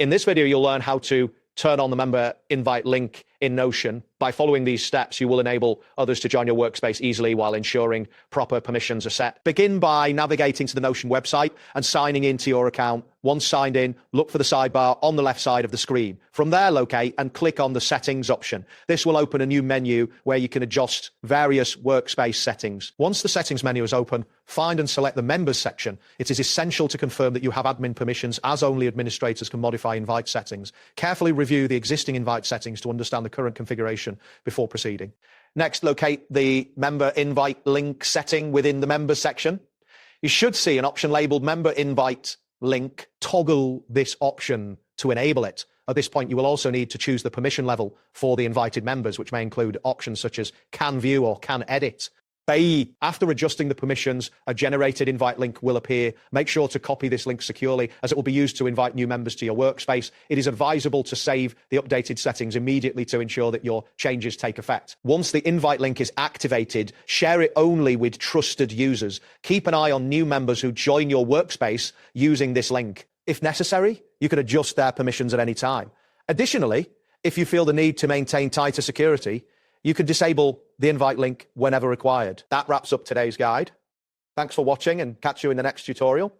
In this video, you'll learn how to turn on the member invite link in Notion. By following these steps, you will enable others to join your workspace easily while ensuring proper permissions are set. Begin by navigating to the Notion website and signing into your account. Once signed in, look for the sidebar on the left side of the screen. From there, locate and click on the settings option. This will open a new menu where you can adjust various workspace settings. Once the settings menu is open, find and select the members section. It is essential to confirm that you have admin permissions, as only administrators can modify invite settings. Carefully review the existing invite settings to understand the current configuration before proceeding. Next, locate the member invite link setting within the members section. You should see an option labeled member invite link. Toggle this option to enable it. At this point, you will also need to choose the permission level for the invited members, which may include options such as can view or can edit. After adjusting the permissions, a generated invite link will appear. Make sure to copy this link securely, as it will be used to invite new members to your workspace. It is advisable to save the updated settings immediately to ensure that your changes take effect. Once the invite link is activated, share it only with trusted users. Keep an eye on new members who join your workspace using this link. If necessary, you can adjust their permissions at any time. Additionally, if you feel the need to maintain tighter security, you can disable the invite link whenever required. That wraps up today's guide. Thanks for watching, and catch you in the next tutorial.